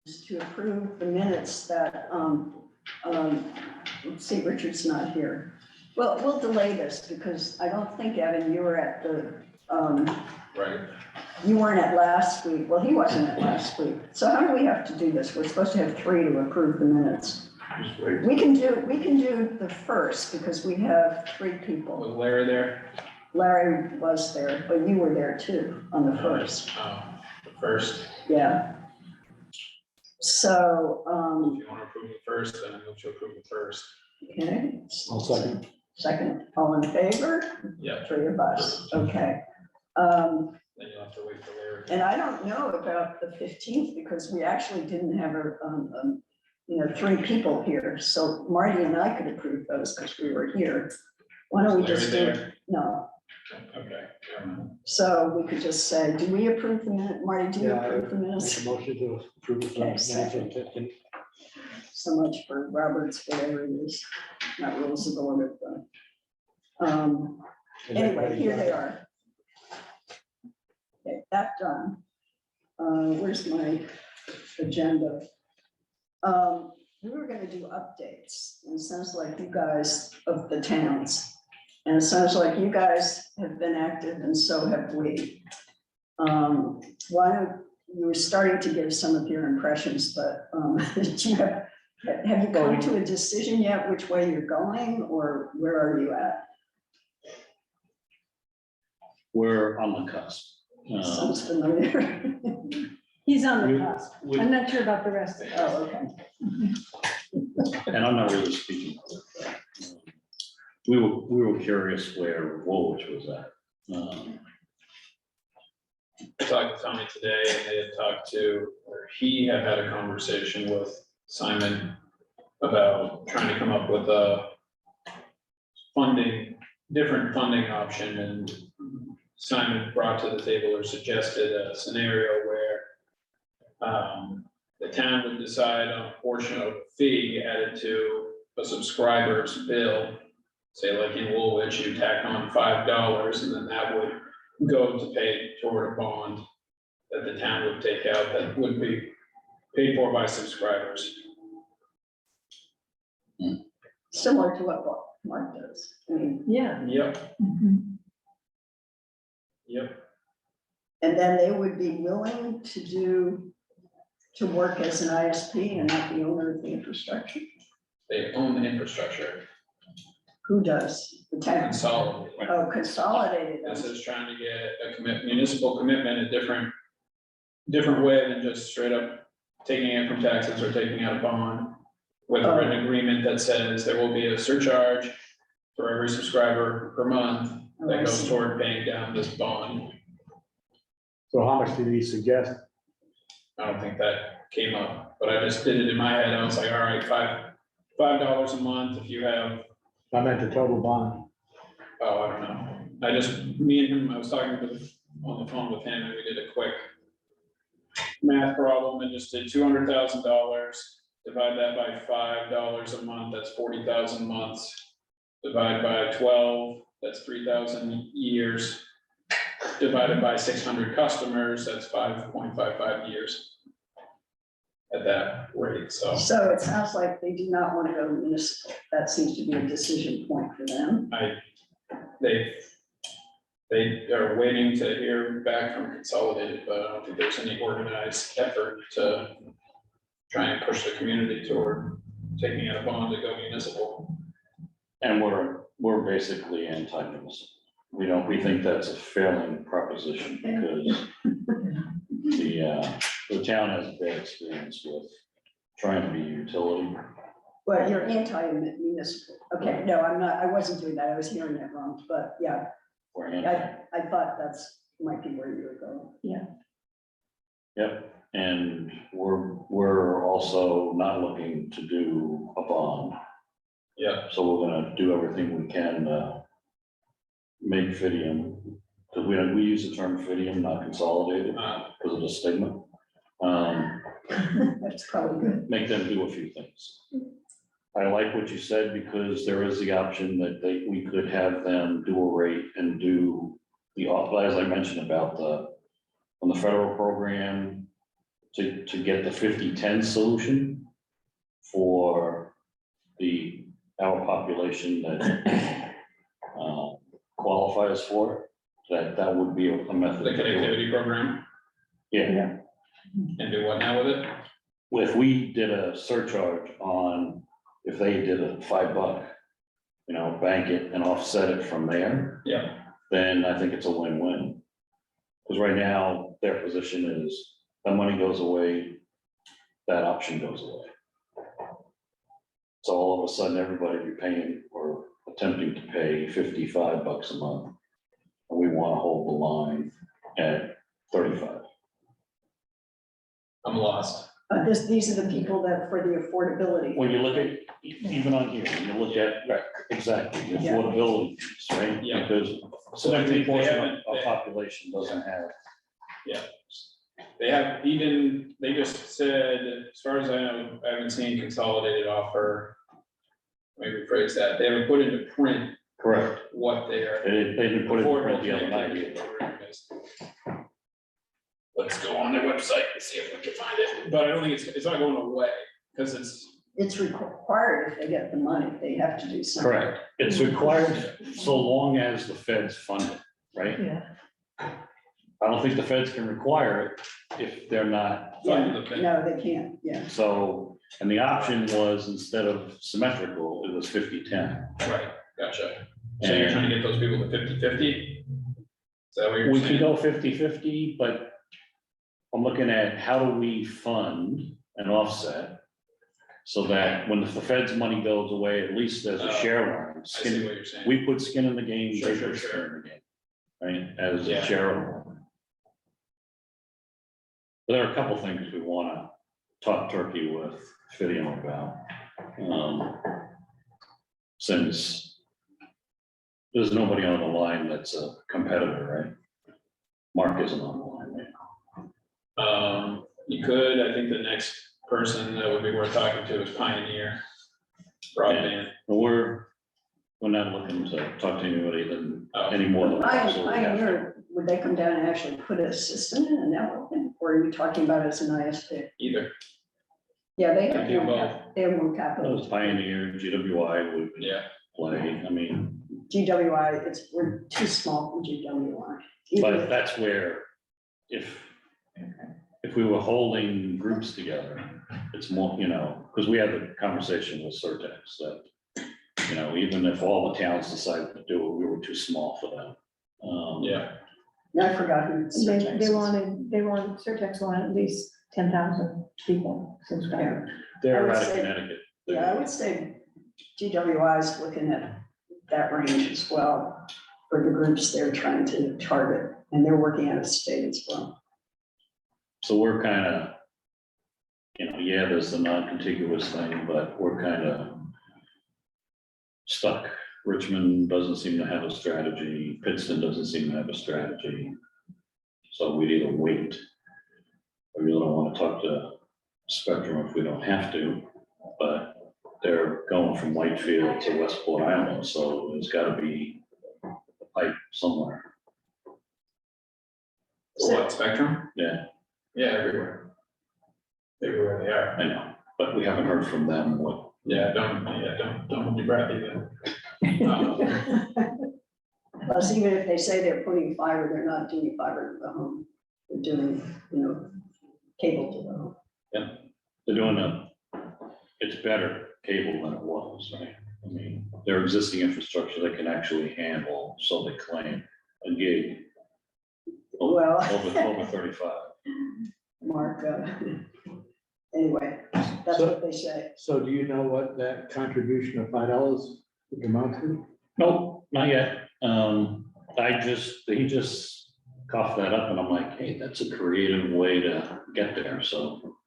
is to approve the minutes that, let's see, Richard's not here. Well, we'll delay this because I don't think, Evan, you were at the, Right. you weren't at last week. Well, he wasn't at last week. So how do we have to do this? We're supposed to have 3 to approve the minutes. Just wait. We can do the first because we have 3 people. Was Larry there? Larry was there, but you were there too on the first. The first. Yeah. So, If you want to approve the first, then I move to approve the first. okay. I'll second. Second, all in favor? Yeah. 3 of us, okay. Then you'll have to wait for Larry. And I don't know about the 15th because we actually didn't have a 3 people here. So Marty and I could approve those because we were here. Why don't we Larry just do, there? no. Okay. So we could just say, do we approve the minute? Marty, do you Yeah, approve the Make minutes? a motion to approve the Okay, minutes second. on 15. So much for Robert's, whatever it is, not rules of order, but. Anyway, here they are. Okay, that done. Where's my agenda? We were gonna do updates, and it sounds like you guys of the towns. And it sounds like you guys have been active and so have we. Why don't, you were starting to give some of your impressions, but do you have you come to a decision yet which way you're going, or where are you at? We're on the cusp. Sounds familiar. He's on the We- cusp. we- I'm not sure about the rest of it. Oh, okay. And I'm not really speaking. We were curious where Woolwich was at. I talked to Tommy today and they had talked to, or he had had a conversation with Simon about trying to come up with a different funding option, and Simon brought to the table or suggested a scenario where the town would decide on a portion of the fee added to a subscriber's bill. Say like in Woolwich, you tack on $5 and then that would go to pay toward a bond that the town would take out that would be paid for by subscribers. Similar to what Mark does. I mean, Yeah. Yep, Mhm. yep. and then they would be willing to work as an ISP and not the owner of the infrastructure. They own the infrastructure, Who does? The town. consolidated. Oh, consolidated. This is trying to get a municipal commitment a different way than just straight up taking it from taxes or taking out a bond. With a written agreement that says there will be a surcharge for every subscriber per month Oh, that I goes see. toward paying down this bond. So how much did he suggest? I don't think that came up, but I just did it in my head. I was like, all right, $5 a month if you have, I meant the total bond. oh, I don't know. Me and him, I was talking on the phone with him and we did a quick math problem and just did $200,000. Divide that by $5 a month, that's 40,000 months. Divide by 12, that's 3,000 years. Divided by 600 customers, that's 5.55 years. At that rate, so So it sounds like they do not want to go municipal. That seems to be a decision point for them. they are waiting to hear back from Consolidated, but I don't think there's any organized effort to try and push the community toward taking out a bond to go municipal. And we're basically anti-municipal. We think that's a failing proposition because the town has a bad experience with trying to be a utility. Well, you're anti-municipal. Okay, no, I'm not, I wasn't doing that. I was hearing that wrong, but yeah, We're anti. I thought that's might be where you were going. Yep, and we're also not looking to do a bond. Yeah, So we're gonna do everything we can to make Fidium, because we use the term Fidium, not consolidated, because of the stigma. That's probably good. Make them do a few things. I like what you said, because there is the option that we could have them do a rate and do the, as I mentioned about on the federal program, to get the 50-10 solution for our population that qualifies for it, that would be a method. The connectivity program, Yeah, and do what now with it? if we did a surcharge on, if they did a $5, bank it and offset it from there, Yeah, then I think it's a win-win. Because right now, their position is, that money goes away, that option goes away. So all of a sudden, everybody be paying or attempting to pay $55 a month. And we want to hold the line at 35. I'm lost. These are the people that for the affordability. When you look at, even on here, when you look at, right, exactly, the Yeah. affordability piece, right? Yeah. Because So I every think they portion haven't- of population doesn't have. They have even, they just said, as far as I know, I haven't seen consolidated offer. Let me rephrase that, they haven't put into print Correct. what their They didn't put it in affordable print the other connectivity night. program is. Let's go on their website and see if we can find it, but I don't think it's not going away, because It's required if they get the money, they have to do something. Correct. It's required so long as the feds fund it, right? Yeah. I don't think the feds can require it if they're not. funded Yeah, the thing. no, they can't, yeah. So, and the option was, instead of symmetrical, it was 50-10. Right, gotcha. So you're trying to get those people to 50-50? Is that what you're We saying? can go 50-50, but I'm looking at how do we fund an offset so that when the feds' money goes away, at least there's a share line. I see Skin, what you're saying. we put skin in the game, Sure, they sure, put skin sure. in the game, right, as a Yeah. share. There are a couple things we want to talk turkey with Fidium about. Since there's nobody on the line that's a competitor, right? Mark isn't on the line right now. You could, I think the next person that would be worth talking to is Pioneer Broadband. But we're not looking to talk to anybody any more than. we absolutely have to. Pioneer, would they come down and actually put a system in and networking, or are you talking about as an ISP? Either, Yeah, they They have do more, both. they have more That capital. was Pioneer, GWI would yeah. play, I mean, GWI, we're too small for GWI. Even but if- that's where, if we were holding groups together, it's more, because we had the conversation with Surtex that, even if all the towns decided to do it, we were too small for them. Yeah, I forgot who. They wanted, Surtex wanted at least 10,000 people subscribed. They're I would out of say- Connecticut. Yeah, I would say GWI is looking at that range as well for the groups they're trying to target, and they're working out of state as well. So we're kind of, yeah, there's the non-contiguous thing, but we're kind of stuck. Richmond doesn't seem to have a strategy. Pittston doesn't seem to have a strategy. So we'd either wait. We really don't want to talk to Spectrum if we don't have to, but they're going from Whitefield to Westport Island, so there's got to be a pipe somewhere. for what, Spectrum? Yeah, Yeah, everywhere. Everywhere they are. I know, but we haven't heard from them what. Don't hold your breath either. Plus, even if they say they're putting fiber, they're not doing fiber to the home. They're doing, cable to the home. They're doing it's better cable than it was, right? I mean, their existing infrastructure, they can actually handle, so they claim, a gig Well, over 35. Mark, anyway, that's So- what they say. So do you know what that contribution of $5 would amount to? Nope, not yet. He just coughed that up and I'm like, hey, that's a creative way to get there, so.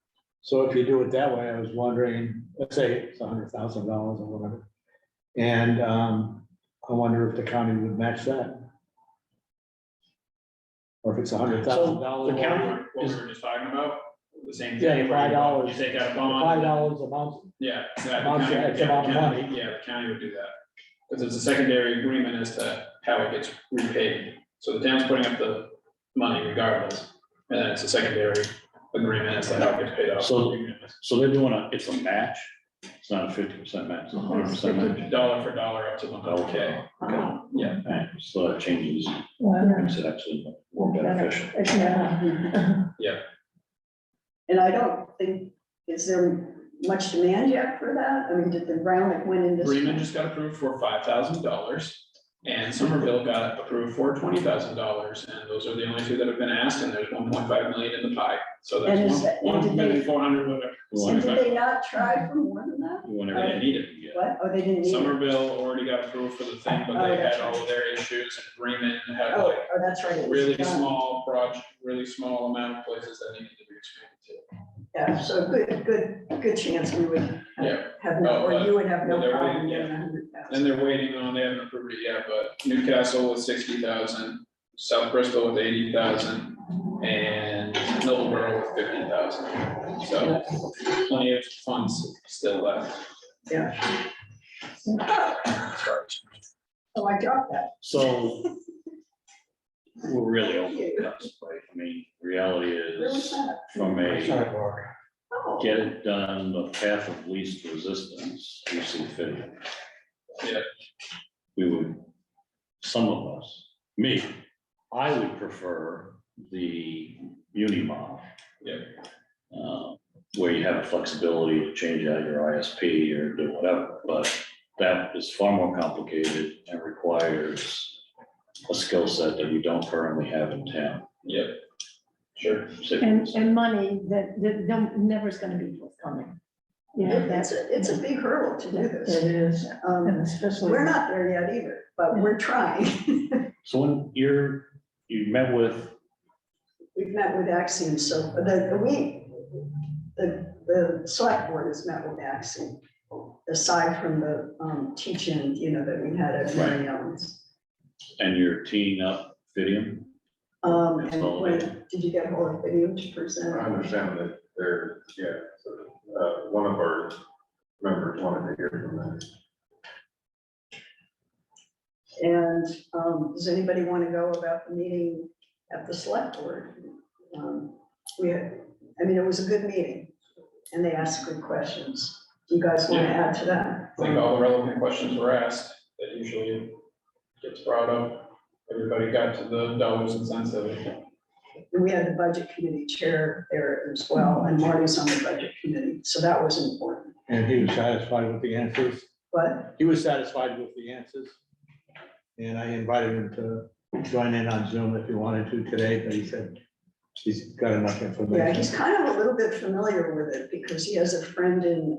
So if you do it that way, I was wondering, let's say it's $100,000 or whatever. And I wonder if the county would match that. Or if it's $100,000. The county- What we were just talking about, the same Yeah, thing. the where you $5. You take out a bond. $5 a month. Yeah. the Amount to county- X amount of the county- money. Yeah, the county would do that, because it's a secondary agreement as to how it gets repaid. So the town's putting up the money regardless, and then it's a secondary agreement as to how it gets paid off. So they're doing it's a match, it's not a 50% match, it's a 100% match. Dollar for dollar up to 100K. Okay. Yeah. Alright, so that changes, Wow. makes it actually more beneficial. Yeah. And I don't think, is there much demand yet for that? I mean, did the Brown went in this? Bremen just got approved for $5,000 and Somerville got approved for $20,000. And those are the only two that have been asked, and there's 1.5 million in the pie. So And is that's that- and did they- 1,400,000, whatever. And did they not try for more than that? Whenever they need it, yeah. What? Oh, they didn't need it? Somerville already got approved for the thing, but Oh, they that's had all of their issues, and Bremen had Oh, like oh, that's right. it was really done. small project, really small amount of places that needed to be expanded to. Yeah, so good chance we would Yeah. have no, or you would have no They're problem waiting, getting yeah. 100,000. And they're waiting on, they haven't approved it yet, but Newcastle with 60,000, South Bristol with 80,000, and Middleborough with 50,000. So plenty of funds still left. Yeah. Oh, I dropped that. So we're really over the cusp, right? I mean, reality Where was is that? from a Oh, get it done, the path of least resistance, you see fit. Yeah. We would, some of us, me, I would prefer the uni model. Yeah. Where you have flexibility to change out your ISP or do whatever, but that is far more complicated and requires a skill set that we don't currently have in town. Yep. Sure. And money that never is gonna be forthcoming. Yeah, that's, it's a big hurdle to do it this. is, and Um, especially. We're not there yet either, but we're trying. So when you met with, We've met with Axiom, so the select board has met with Axiom, aside from the teach-in, that we had at Mary Ellen's. and you're teeing up Fidium, That's And all. when, did you get hold of video to present? I understand that they're, yeah, so, one of our members wanted to hear from them. And does anybody want to go about the meeting at the select board? It was a good meeting and they asked good questions. Do you guys want to add to that? I think all the relevant questions were asked, that usually gets brought up. Everybody got to the dollars and cents of it. And we had the budget committee chair there as well, and Marty's on the budget committee, so that was important. And he was satisfied with the answers. But He was satisfied with the answers. And I invited him to join in on Zoom if he wanted to today, but he said he's got enough yeah, information. he's kind of a little bit familiar with it because he has a friend in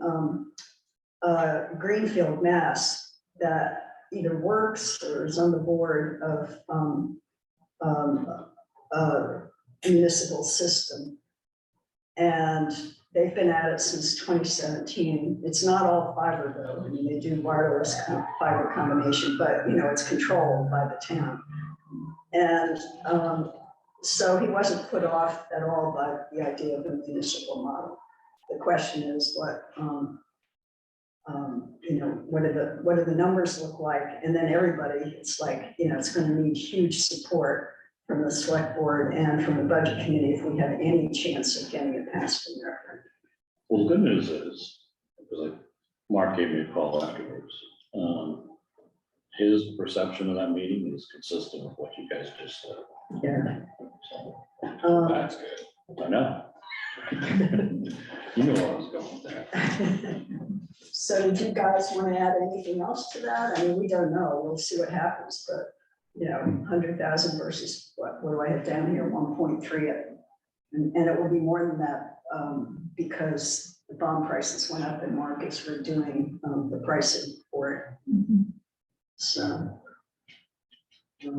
Greenfield, Mass. That either works or is on the board of a municipal system. And they've been at it since 2017. It's not all fiber though. I mean, they do wireless fiber combination, but it's controlled by the town. And so he wasn't put off at all by the idea of a municipal model. The question is what do the numbers look like? And then everybody, it's like, it's going to need huge support from the select board and from the budget committee if we have any chance of getting it passed in referendum. well, the good news is, because Mark gave me a call afterwards. His perception of that meeting is consistent with what you guys just said. Yeah. So, That's good. I know. You know where I was going with that. So did you guys want to add anything else to that? I mean, we don't know. We'll see what happens, but 100,000 versus what do I have down here? 1.3. And it will be more than that because the bond prices went up and markets were doing the pricing for it. So. Added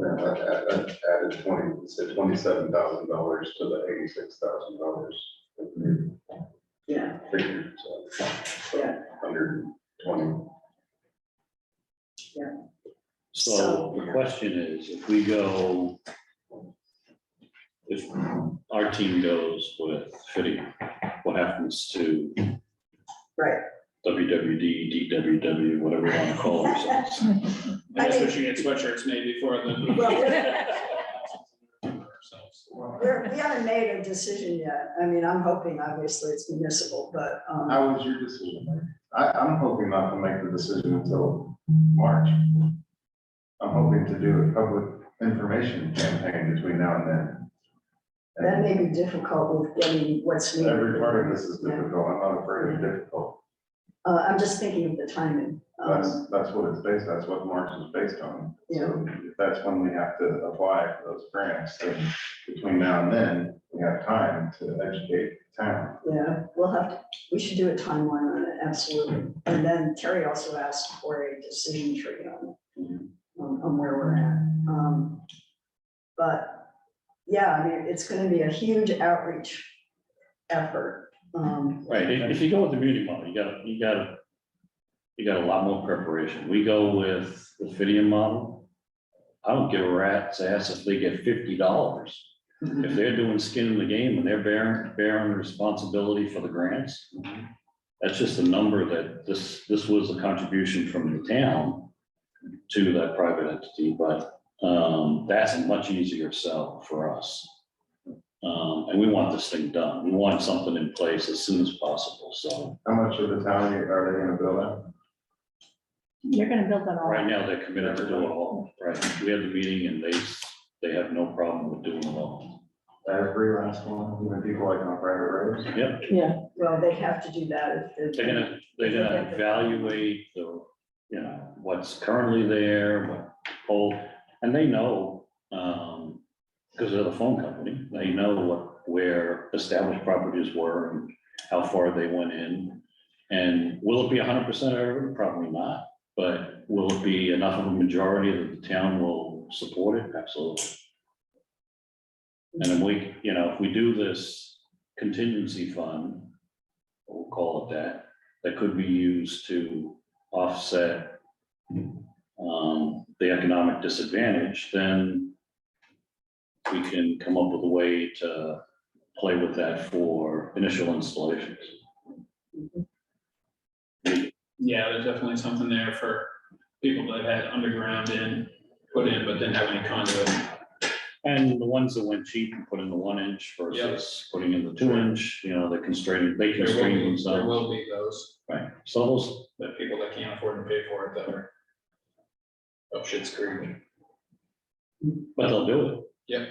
$27,000 to the $86,000. Yeah, Figured, so. Yeah. 120. So the question is, if our team goes with Fidium, what happens to right. WWD, DWW, whatever you want to call ourselves? I guess we should get sweatshirts maybe for the. Well, we haven't haven't made a decision yet. I mean, I'm hoping, obviously, it's municipal, but, How was your decision? I'm hoping not to make the decision until March. I'm hoping to do a public information campaign between now and then. that may be difficult with getting what's needed. Every part of this is Yeah. difficult. I'm not afraid of difficult. I'm just thinking of the timing. That's what it's based, that's what March is based on. Yeah. So if that's when we have to apply for those grants, then between now and then, we have time to educate the town. Yeah, we should do a timeline on it, absolutely. And then Terry also asked for a decision tree on where we're at. But, yeah, I mean, it's gonna be a huge outreach effort. Right, if you go with the community model, you got a lot more preparation. We go with the Fidium model. I don't give a rat's ass if they get $50. If they're doing skin in the game and they're bearing responsibility for the grants, that's just a number that this was a contribution from the town to that private entity, but that's a much easier sell for us. And we want this thing done. We want something in place as soon as possible, so. How much of the town are they gonna build out? You're gonna build that all. Right now, they're committed to do it all, right? We had the meeting and they have no problem with doing it all. Every last one, even people like on private roads? Yep, Yeah, Well, they have to do that if they're gonna evaluate the, you know, what's currently there, what old, and they know, because they're the phone company, they know where established properties were and how far they went in. And will it be 100% of everything? Probably not, but will it be enough of a majority that the town will support it? Absolutely. And then if we do this contingency fund, we'll call it that could be used to offset the economic disadvantage, then we can come up with a way to play with that for initial installations. Yeah, there's definitely something there for people that had underground put in, but didn't have any conduit. And the ones that went cheap and put in the 1 inch versus putting in the 2 inch, they constrain There themselves. will be those, Right, so those, that people that can't afford to pay for it that are up shit's creek. but they'll do it. Yep.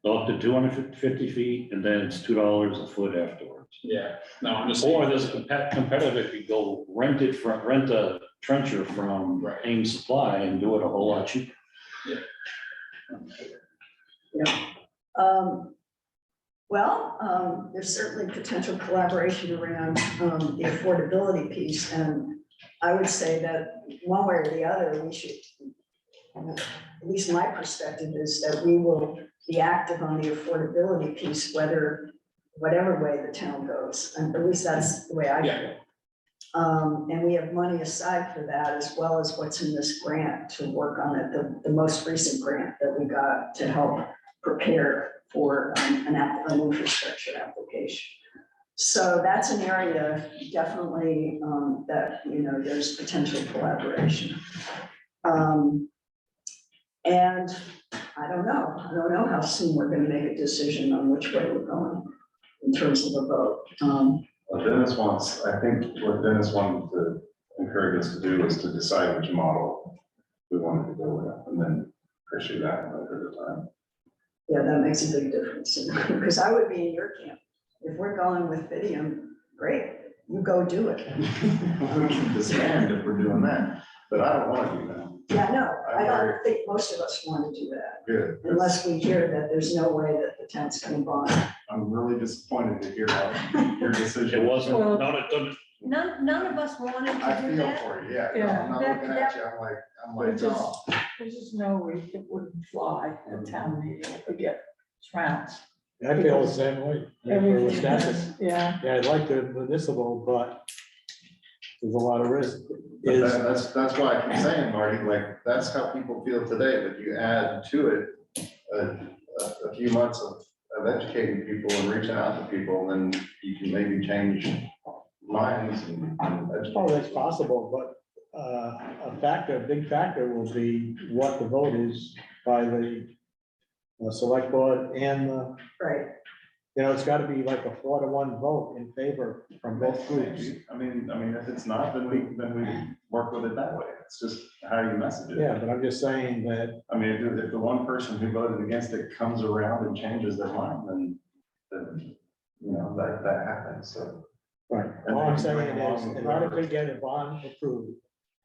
Go up to 250 feet and then it's $2 a foot afterwards. Yeah, no, I'm just. Or saying. there's a competitive, if you go rent a trencher from Right. Ames Supply and do it a whole lot cheaper. There's certainly potential collaboration around the affordability piece, and I would say that one way or the other, we should, at least my perspective is that we will be active on the affordability piece, whatever way the town goes, and at least that's the way I feel. And we have money aside for that, as well as what's in this grant to work on it, the most recent grant that we got to help prepare for an infrastructure application. So that's an area definitely that, there's potential collaboration. And I don't know how soon we're gonna make a decision on which way we're going in terms of a vote. Well, I think what Dennis wanted to encourage us to do is to decide which model we wanted to go with, and then pursue that one at a time. Yeah, that makes a big difference, because I would be in your camp. If we're going with Fidium, great, you go do it. We can disband if we're doing that, but I don't want to do that. Yeah, no, I don't think most of us want to do that, Good. unless we hear that there's no way that the town's gonna bond. I'm really disappointed to hear how your decision. It wasn't, Well- no, it doesn't, none of us wanted I to do feel that. for you, yeah. No, Yeah, I'm not that- looking at you, I'm like, no. There's just no way it wouldn't fly at town meeting if we get trounced. I feel the same way. For Wisconsin. Yeah, Yeah, I'd like the municipal, but there's a lot of risk. But that's why I keep saying, Marty, like, that's how people feel today, but you add to it a few months of educating people and reaching out to people, and then you can maybe change minds and educate. Oh, that's possible, but a big factor will be what the vote is by the select board and the Right, You know, it's gotta be like a 4-to-1 vote in favor from both groups. Maybe. I mean, if it's not, then we work with it that way. It's just how you message it. Yeah, but I'm just saying that, I mean, if the one person who voted against it comes around and changes their mind, then, you know, that happens, so. right, And all then I'm you saying bring along is, in whoever. order to get a bond approved,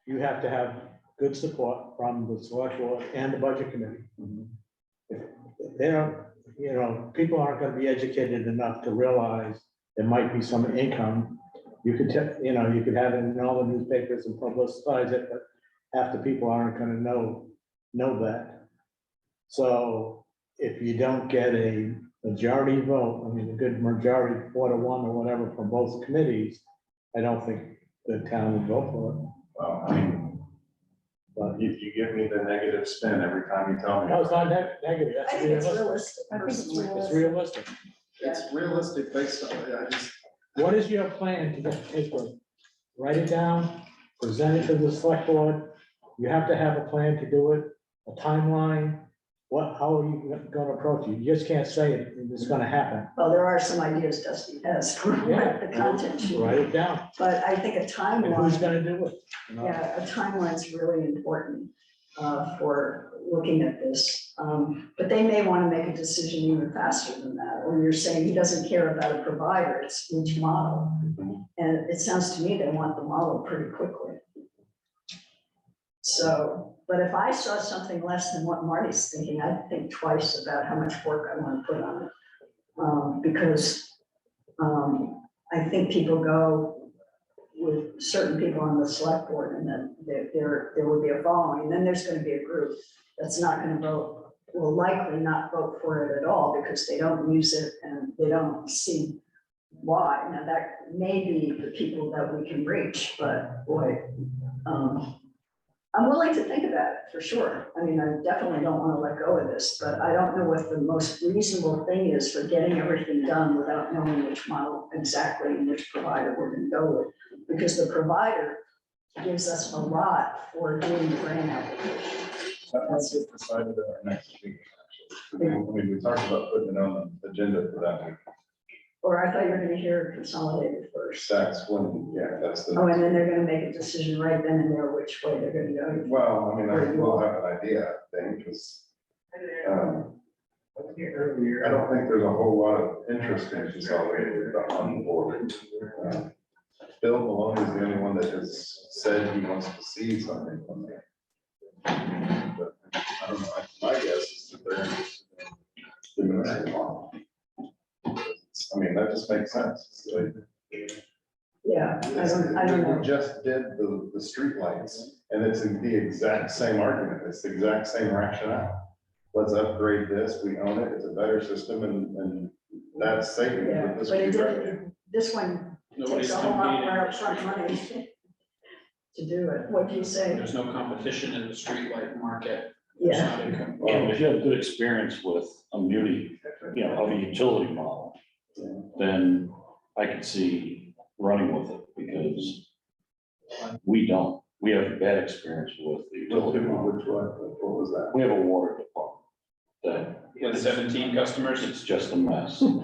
you have to have good support from the select board and the budget committee. Mhm. They don't, you know, people aren't gonna be educated enough to realize there might be some income. You could, you know, you could have it in all the newspapers and publicize it, but half the people aren't gonna know that. So if you don't get a majority vote, I mean, a good majority, 4-to-1 or whatever from both committees, I don't think the town would vote for Well, I mean, But- you give me the negative spin every time you tell it. me. No, it's not negative, I that's think it's realistic. realistic. I think it's personally. It's realistic. It's realistic based on, I just, What is your plan to get paper? Write it down, present it to the select board. You have to have a plan to do it, a timeline. How are you gonna approach it? You just can't say it, it's gonna happen. Well, there are some ideas Dusty has for Yeah. the content sheet, Write it down. but I think a And who's timeline, gonna do it? You know? yeah, a timeline's really important for looking at this. But they may want to make a decision even faster than that, or you're saying he doesn't care about a provider, it's which model. And it sounds to me they want the model pretty quickly. So, but if I saw something less than what Marty's thinking, I'd think twice about how much work I want to put on it. Because I think people go with certain people on the select board, and then there will be a following, and then there's gonna be a group that's not gonna vote, will likely not vote for it at all, because they don't use it and they don't see why. Now, that may be the people that we can reach, but boy, I'm willing to think about it, for sure. I mean, I definitely don't wanna let go of this, but I don't know what the most reasonable thing is for getting everything done without knowing which model exactly and which provider we're gonna go with. Because the provider gives us a lot for doing the grant application. let's get decided at our next meeting, actually. I mean, we talked about putting it on the agenda for that week. Or I thought you were gonna hear consolidated first. That's when, yeah, that's Oh, the, and then they're gonna make a decision right then and there which way they're gonna go. well, I mean, I will have an idea, I think, because I don't think there's a whole lot of interest in consolidated on the board. Bill Malone is the only one that has said he wants to see something from there. But I don't know, my guess is that they're interested in doing that tomorrow. I mean, that just makes sense. It's like, Yeah, I don't know. we just did the streetlights, and it's the exact same argument, it's the exact same rationale. Let's upgrade this, we own it, it's a better system, and that's saving. Yeah, with this but it rewrite. did, this one Nobody's takes a whole lot competing. more upfront money to do it. What do you say? There's no competition in the streetlight market. There's Yeah, not income. And if you have good experience with a muni, you know, of a utility model, then I could see running with it, because we don't, we have bad experience with the utility model. Which one, what was that? We have a water department that With 17 customers, it's just a mess. And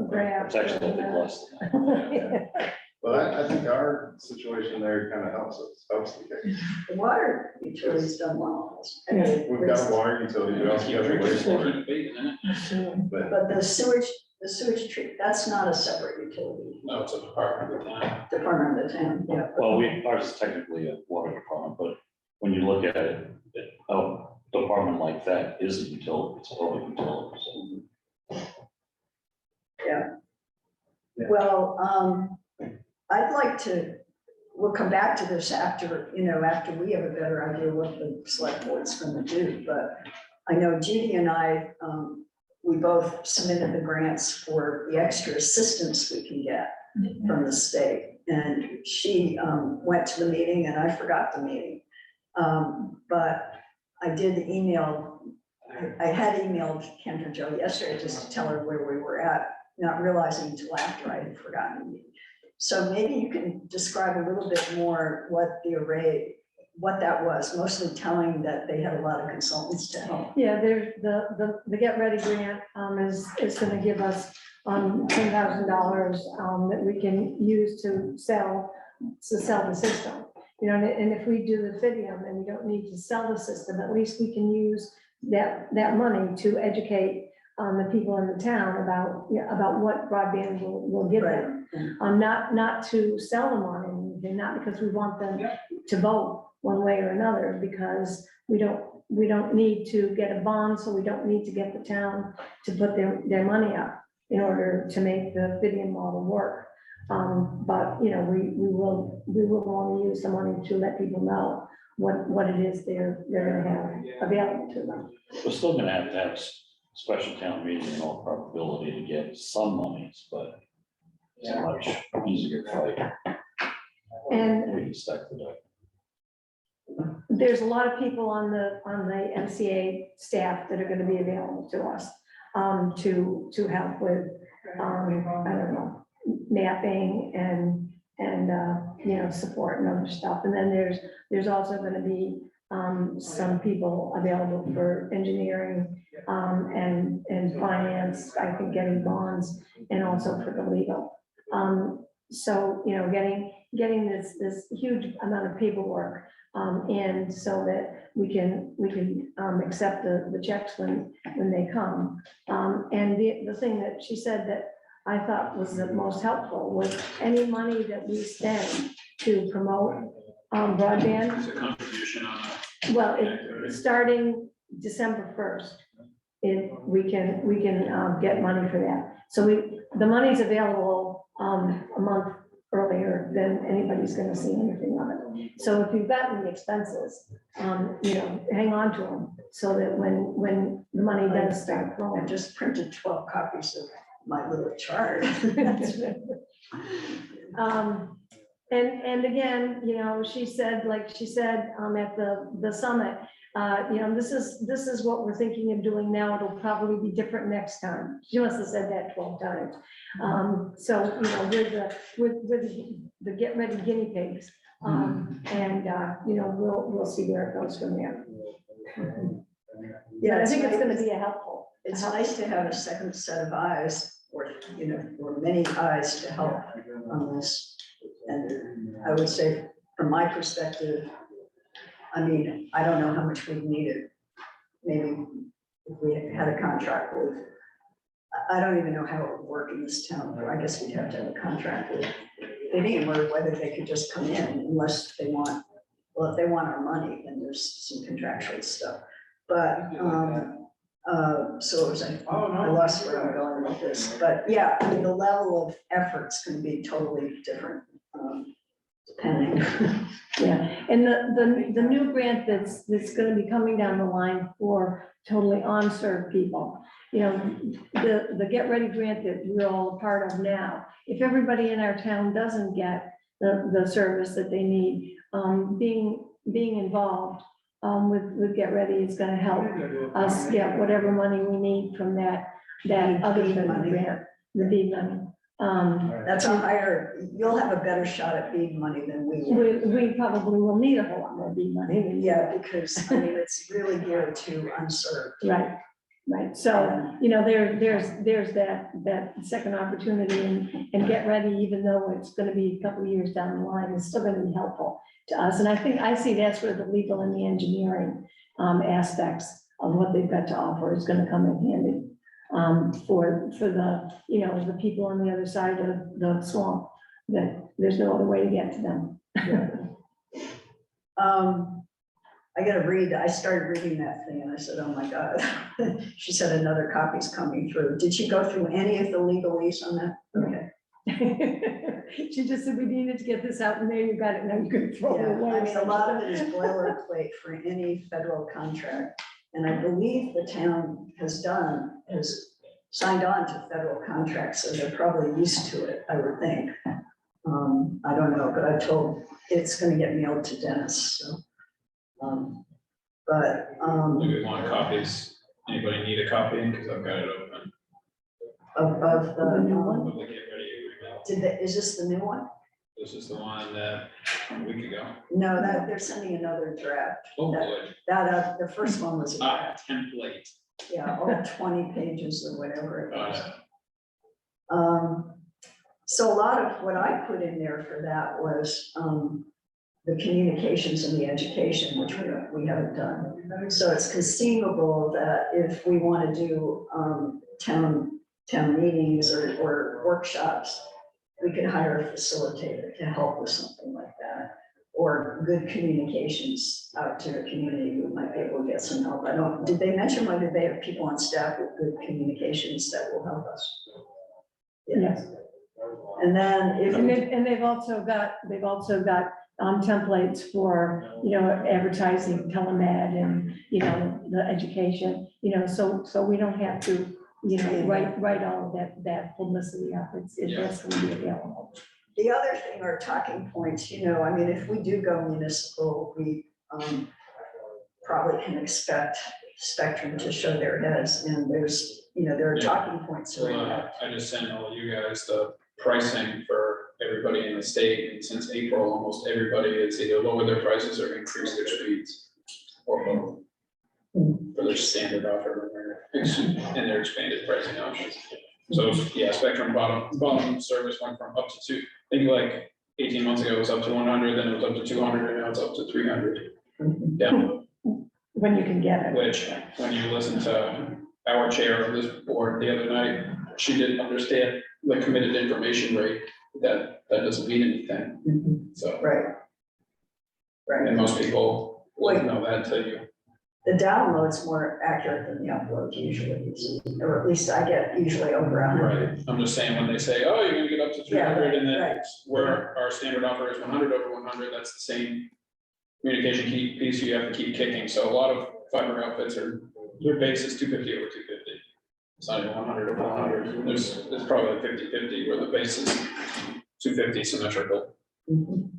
grab. It's actually, I think, less than that. Well, I think our situation there kind of helps the case. the water utility's done well. I mean, We've got a water utility, we also keep have a drinking, wastewater, keep bathing in it. but But the sewage treat, that's not a separate utility, No, it's a department of the town. department of the town, yeah. Well, ours is technically a water department, but when you look at it, a department like that is a utility, it's a public utility, so. Well, I'd like to, we'll come back to this after, after we have a better idea what the select board's gonna do, but I know Judy and I, we both submitted the grants for the extra assistance we can get from the state. And she went to the meeting and I forgot the meeting. But I did email, I had emailed Kendra Jo yesterday just to tell her where we were at, not realizing until after I had forgotten the meeting. So maybe you can describe a little bit more what the array what that was, mostly telling that they had a lot of consultants to help. Yeah, there's the Get Ready grant, is gonna give us, $10,000, that we can use to sell the system. You know, and if we do the Fidium and we don't need to sell the system, at least we can use that money to educate, the people in the town about, about what broadband will give them. Not to sell them on anything, not because we want them to vote one way or another, because we don't need to get a bond, so we don't need to get the town to put their money up in order to make the Fidium model work. But, you know, we will want to use the money to let people know what it is they're gonna have available to them. We're still gonna have special town meeting in all probability to get some monies, but it's a much easier fight. And We expected it. there's a lot of people on the MCA staff that are gonna be available to us, to help with, I don't know, mapping and, you know, support and other stuff. And then there's also gonna be, some people available for engineering, and finance, I think getting bonds, and also for the legal. So, you know, getting this huge amount of paperwork, in so that we can accept the checks when they come. And the thing that she said that I thought was the most helpful was any money that we spend to promote, broadband. It's a contribution on Well, starting December 1st, we can get money for that. So the money's available, a month earlier than anybody's gonna see anything of it. So if you've gotten the expenses, you know, hang on to them, so that when the money does start I flowing. just printed 12 copies of my little chart. And again, you know, she said at the summit, you know, this is what we're thinking of doing now. It'll probably be different next time. She must have said that 12 times. So, you know, with the Get Ready guinea pigs, and, you know, we'll see where it goes from there. Yeah, I think it's nice. gonna be helpful. It's nice to have a second set of eyes, or, you know, or many eyes to help on this. And I would say, from my perspective, I mean, I don't know how much we've needed. Maybe if we had a contract with, I don't even know how it would work in this town. I guess we'd have to have a contract with Fidium, or whether they could just come in unless they want, well, if they want our money, then there's some contractual stuff. But, so it was like, I lost where I'm going with this, but yeah, I mean, the level of effort's gonna be totally different, depending. Yeah, and the new grant that's gonna be coming down the line for totally unserved people. You know, the Get Ready grant that we're all a part of now, if everybody in our town doesn't get the service that they need, being involved with Get Ready is gonna help us get whatever money we need from that other federal grant, the BEAD money. That's a higher, you'll have a better shot at BEAD money than we will. We probably will need a whole lot more BEAD money than you. Yeah, because I mean, it's really geared to unserved. Right, so, you know, there's that second opportunity, and Get Ready, even though it's gonna be a couple of years down the line, it's still gonna be helpful to us, and I see that's where the legal and the engineering aspects of what they've got to offer is gonna come in handy, for the, you know, the people on the other side of the swamp, that there's no other way to get to them. I started reading that thing and I said, oh my God. She said another copy's coming through. Did she go through any of the legalese on that? Okay. She just said, we needed to get this out, and there you got it, now you can throw it Yeah, away. I mean, a lot of it is boilerplate for any federal contract. And I believe the town has signed on to federal contracts, so they're probably used to it, I would think. I don't know, but I told, it's gonna get mailed to Dennis, so. Do we want copies? Anybody need a copy? Because I've got it open. Of The new the, one? Of the Get Ready agreement. is this the new one? This is the one that, a week ago. No, that, they're sending another draft. Oh, That- boy. That, the first one was a draft, Template. yeah, all 20 pages or whatever it Got was. it. So a lot of what I put in there for that was, the communications and the education, which we haven't done. So it's conceivable that if we want to do, town meetings or workshops, we could hire a facilitator to help with something like that. Or good communications out to the community, we might be able to get some help. Did they mention whether they have people on staff with good communications that will help us? Yes. And then if. And they've also got templates for, advertising, telemed and, the education, so we don't have to, write all of that publicity up. It's going to be available. The other thing are talking points, if we do go municipal, we probably can expect Spectrum to show their heads, and there's, there are Yeah. talking points So around that. I just sent all you guys the pricing for everybody in the state, and since April, almost everybody has either lowered their prices or increased their speeds. Or both. For their standard offer and their expanded pricing options. So, yeah, Spectrum bottom service went from up to two, I think like 18 months ago, it was up to 100, then it was up to 200, and now it's up to 300. Yeah, When you can get it. which, when you listen to our chair of this board the other night, she didn't understand the committed information rate, that doesn't mean anything, so. Right. And Right. most people wouldn't know that until you. The download's more accurate than the upload usually, or at least I get usually over 100. Right, I'm just saying, when they say, oh, you're gonna get up to 300, and then right. where our standard offer is 100 over 100, that's the same communication piece you have to keep kicking, so a lot of fiber outfits their base is 250 over 250. It's not even 100 over 100, there's probably 50-50 where the base is 250 symmetrical. Mhm.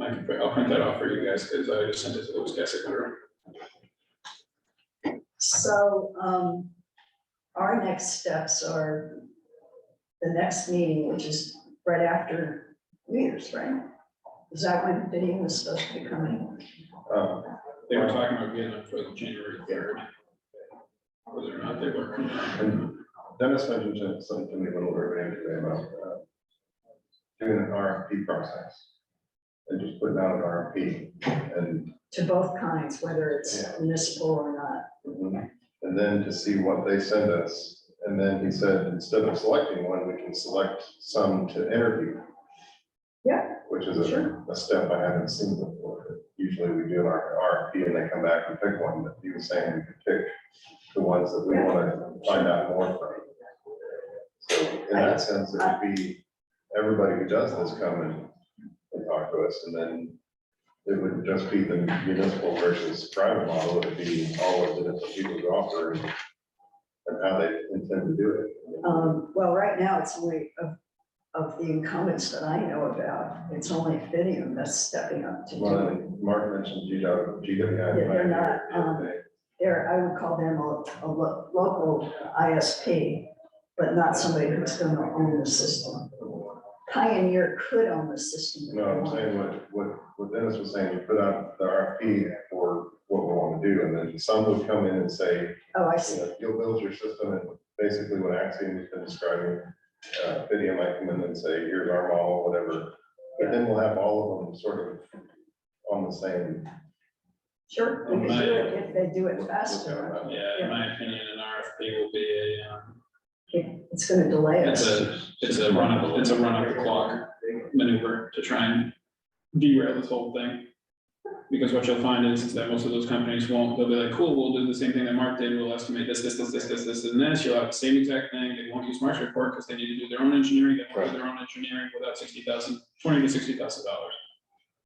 I'll print that off for you guys, because I just sent it to those guys. So, our next steps are the next meeting, which is right after New Year's, right? Is that when video is supposed to be coming? They were talking about getting it for January 3rd. Whether or not they were. And Dennis mentioned something to me a little earlier today about doing an RFP process. And just putting out an RFP and, To both kinds, whether it's municipal or not. and then to see what they send us. And then he said, instead of selecting one, we can select some to interview. Yeah. Which is a step I haven't seen before. Usually we do an RFP and they come back and pick one, but he was saying we could pick the ones that we want to find out more from. So in that sense, it would be everybody who does this come and talk to us, and then it would just be the municipal versus private model. It would be all of the different people's offer and how they intend to do it. Well, right now, it's only of the incumbents that I know about, it's only Fidium that's stepping up to do Well, it. and Mark mentioned GWI. Yeah, they're not, I would call them a local ISP, but not somebody who's gonna own the system. Pioneer could own the system. if No, they I'm wanted. saying what Dennis was saying, you put out the RFP for what we want to do, and then some would come in and say, Oh, I you see. know, you'll build your system, and basically what Axiom has been describing, Fidium might come in and say, here's our model, whatever. But then we'll have all of them sort of on the same. Sure, we could do it if they do it faster. Yeah, in my opinion, an RFP will be It's gonna delay it's us. a run of the clock maneuver to try and derail this whole thing. Because what you'll find is that most of those companies won't, they'll be like, cool, we'll do the same thing that Mark did, we'll estimate this, and this, you'll have the same exact thing, they won't use Mark's report because they need to do their own engineering, they won't do their own engineering without $20,000 to $60,000.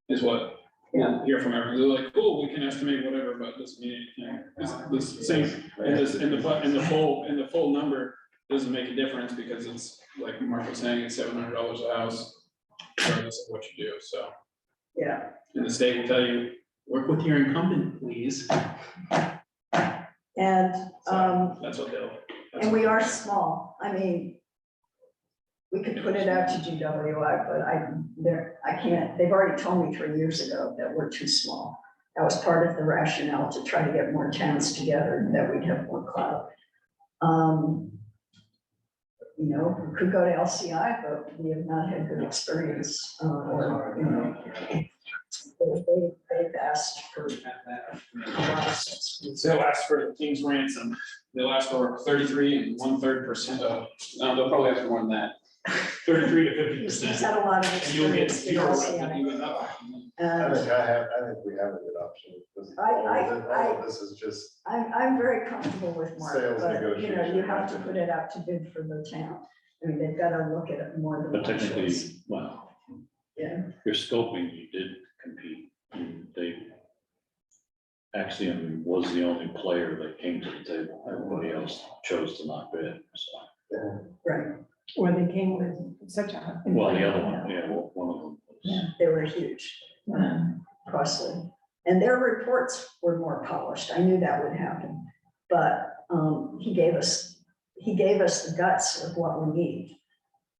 Is what we'll hear from everyone, they're like, cool, we can estimate whatever, but it doesn't mean anything. This same, and the full number doesn't make a difference because it's, like Mark was saying, it's $700 a house, regardless of what you do, so. Yeah, And the state will tell you, work with your incumbent, please. and, So that's what they'll. and we are small, I mean, we could put it out to GWI, but I can't, they've already told me 3 years ago that we're too small. That was part of the rationale to try to get more towns together, that we'd have more clout. You know, we could go to LCI, but we have not had good experience, or, you know, they've asked for a lot of subsidies. They'll ask for the king's ransom. They'll ask for 33 1/3% of, no, they'll probably ask for more than that. 33 to He's 50%. had a lot of And you'll get experience with zero, LCI. you get nothing. I And think we have a good option. Because all of this is just, I'm very comfortable with Mark, Sales but, you know, you negotiation. have to put it out to bid for the town. I mean, they've got to look at it more than But one technically, choice. well, Yeah, your scoping, you did compete. They actually was the only player that came to the table. Everybody else chose to not bid, so. right. Or they came with such a. Well, the other one, yeah, well, one of them was. They were huge, costly. And their reports were more polished. I knew that would happen. But he gave us the guts of what we need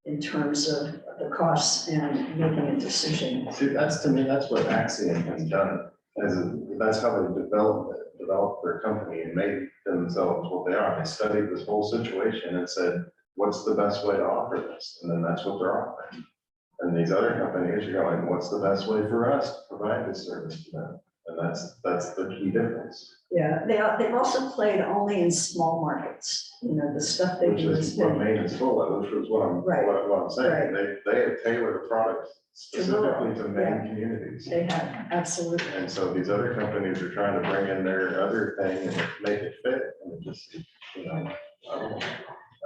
in terms of the costs and making a decision. see, that's, to me, that's what Axiom has done. That's how they developed their company and made themselves what they are. They studied this whole situation and said, what's the best way to offer this? And then that's what they're offering. And these other companies are going, what's the best way for us to provide this service to them? And that's the key difference, Yeah, they've also played only in small markets, you know, the stuff they which do is has what been. Maine is full of, which was what I'm Right. saying. They have tailored a product specifically to Maine yeah. communities. They have, absolutely. And so these other companies are trying to bring in their other thing and make it fit, and it just, you know, I don't know.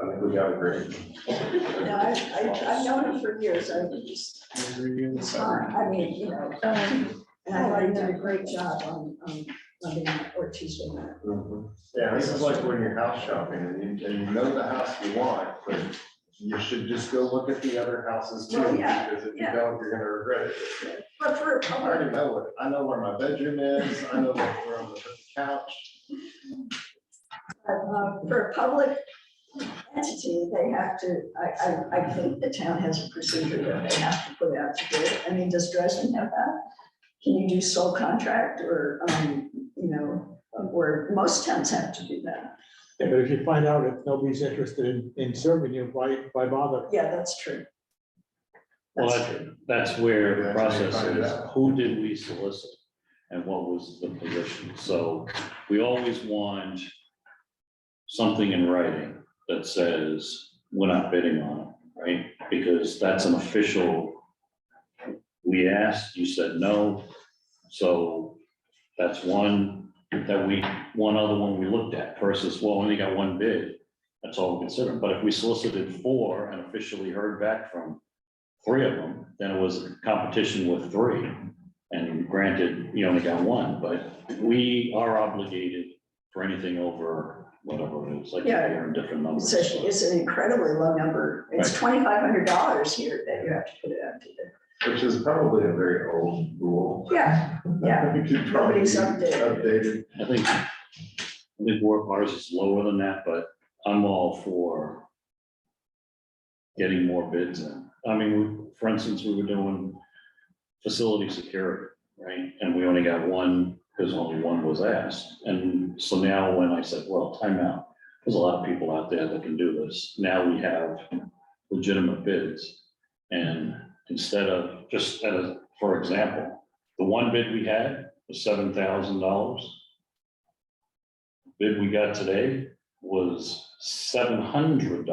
I think we got a great. No, I've known him for years. I just, it's fine. I mean, you know, and I thought he did a great job on Monday night or Tuesday night. Yeah, this is like when you're house shopping and you know the house you want, but you should just go look at the other houses too. Well, yeah, Because if you yeah. don't, you're gonna regret it. But for a I already public, know it. I know where my bedroom is. I know where I'm gonna put the couch. for a public entity, they have to, I think the town has a procedure that they have to put out to bid. I mean, does Dresden have that? Can you do sole contract or, you know, where most towns have to do that? Yeah, but if you find out if nobody's interested in serving you, why bother? Yeah, that's true. Well, That's true. that's where the That's how you process find is, out. who did we solicit? And what was the position? So we always want something in writing that says, we're not bidding on it, right? Because that's an official, we asked, you said no. So that's one other one we looked at versus, well, only got one bid. That's all we consider. But if we solicited 4 and officially heard back from 3 of them, then it was a competition with 3. And granted, you only got 1, but we are obligated for anything over whatever it is, like Yeah. you're in different numbers. It's an incredibly low number. It's $2,500 here that you have to put it out to bid. Which is probably a very old rule. Yeah, yeah. It could probably Nobody's be updated. I think ours is lower than that, but I'm all for getting more bids in. I mean, for instance, we were doing facility security, right? And we only got 1 because only 1 was asked. And so now when I said, well, time out, there's a lot of people out there that can do this. Now we have legitimate bids. And instead of just as, for example, the 1 bid we had was $7,000. Bid we got today was $700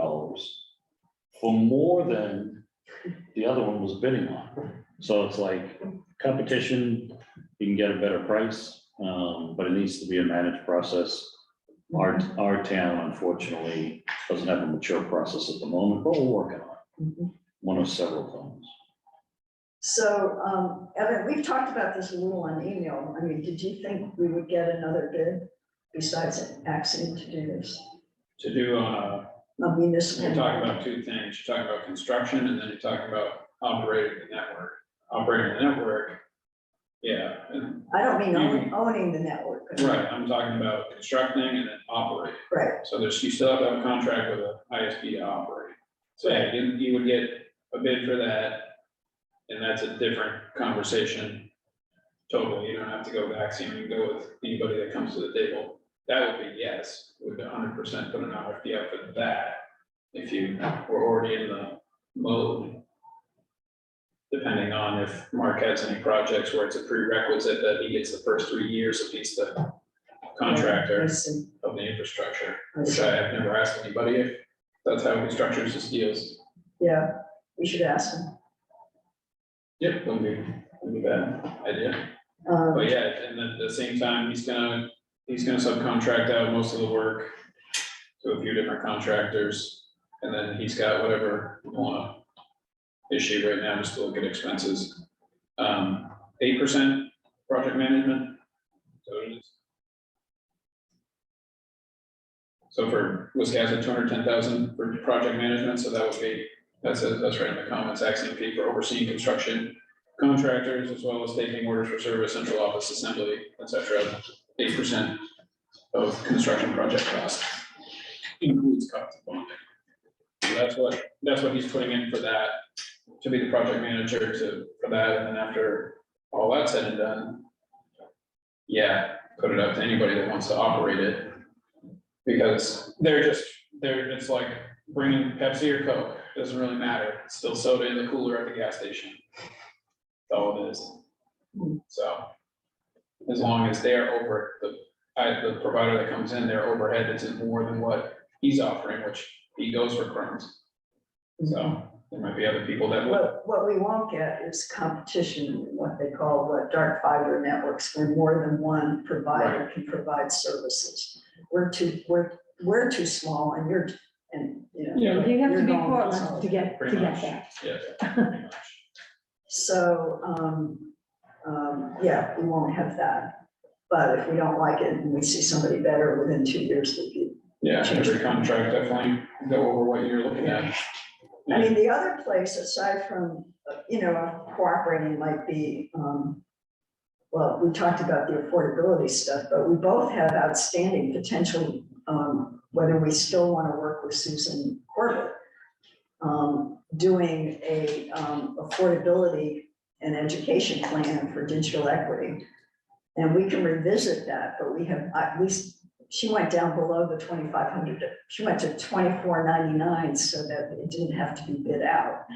for more than the other one was bidding on. So it's like competition, you can get a better price, but it needs to be a managed process. Our town unfortunately doesn't have a mature process at the moment, but we're working on it. One of several things. So, Evan, we've talked about this a little on email. I mean, did you think we would get another bid besides Axiom to do this? To do, A municipal. you're talking about 2 things. You're talking about construction and then you're talking about operating the network. Operating the network, yeah, and- I don't mean owning the network. right, I'm talking about constructing and then operating. Right, So you still have to have a contract with a ISP to operate. So yeah, you would get a bid for that, and that's a different conversation. Totally, you don't have to go with Axiom, you can go with anybody that comes to the table. That would be yes, would 100% put an RFP out for that, if you were already in the mode. Depending on if Mark has any projects where it's a prerequisite that he gets the first 3 years if he's the contractor I see. of the infrastructure, I which see. I have never asked anybody if that's how he structures his deals. Yeah, we should ask him. Yep, wouldn't be a bad idea. But yeah, and then at the same time, he's gonna subcontract out most of the work to a few different contractors. And then he's got whatever we wanna issue right now, just to look at expenses. 8% project management. So it is. So for Wisconsin, 210,000 for project management, so that would be, that's right in the comments, Axiom fee for overseeing construction contractors, as well as taking orders for service, central office assembly, etc. 8% of construction project cost includes cost of bonding. So that's what he's putting in for that, to be the project manager for that, and then after all that's said and done, yeah, put it up to anybody that wants to operate it. Because it's like bringing Pepsi or Coke, doesn't really matter, it's still soda in the cooler at the gas station. That's all it is. So, as long as they're over, the provider that comes in, their overhead isn't more than what he's offering, which he goes for crumbs. So, there might be other people that would. What we won't get is competition, what they call dark fiber networks, where more than one provider can provide services. We're too small and you know. Yeah. You have to you're be going Portland to get Pretty much. that. Yeah, pretty much. So, yeah, we won't have that. But if we don't like it and we see somebody better within 2 years, we could. Yeah, every contract definitely go over what you're looking at. I mean, the other place, aside from, cooperating might be, well, we talked about the affordability stuff, but we both have outstanding potential, whether we still want to work with Susan Corbett, doing a affordability and education plan for digital equity. And we can revisit that, but we have, at least, she went down below the 2,500, she went to 2,499 so that it didn't have to be bid out.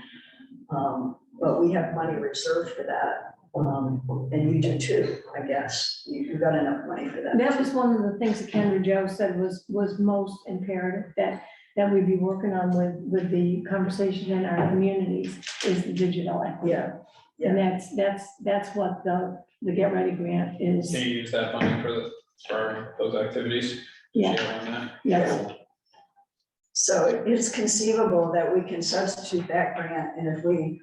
But we have money reserved for that. And you do too, I guess. You got enough money for that. That was one of the things that Kendra Joe said was most imperative that we'd be working on with the conversation in our communities is the digital equity. Yeah. And that's what the Get Ready grant is. Can you use that funding for those activities? Yeah. Share on that? Yes. So it's conceivable that we can substitute that grant, and if we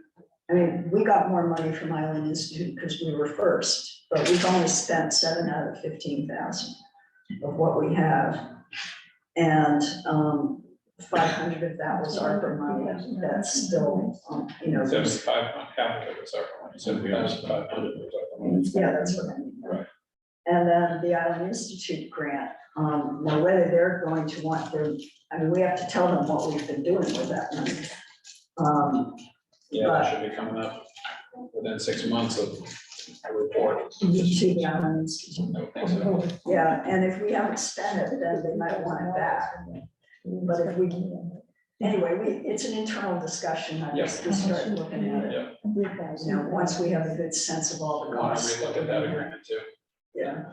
got more money from Island Institute because we were first, but we've only spent 7 out of 15,000 of what we have. And 500 of that was ARPA money, that's still, there's- 75, half of it was our money, 7500 was our money. yeah, that's what I mean. Right. And then the Island Institute grant, now whether they're going to want we have to tell them what we've been doing with that money. Yeah, that should be coming up within 6 months of a report. To the Island Institute. I would think so. Yeah, and if we haven't spent it, then they might want it back. But if we, anyway, it's an internal discussion, I guess we start looking at it. Yeah. Once we have a good sense of all the We want to costs. relook at that agreement too. Yeah.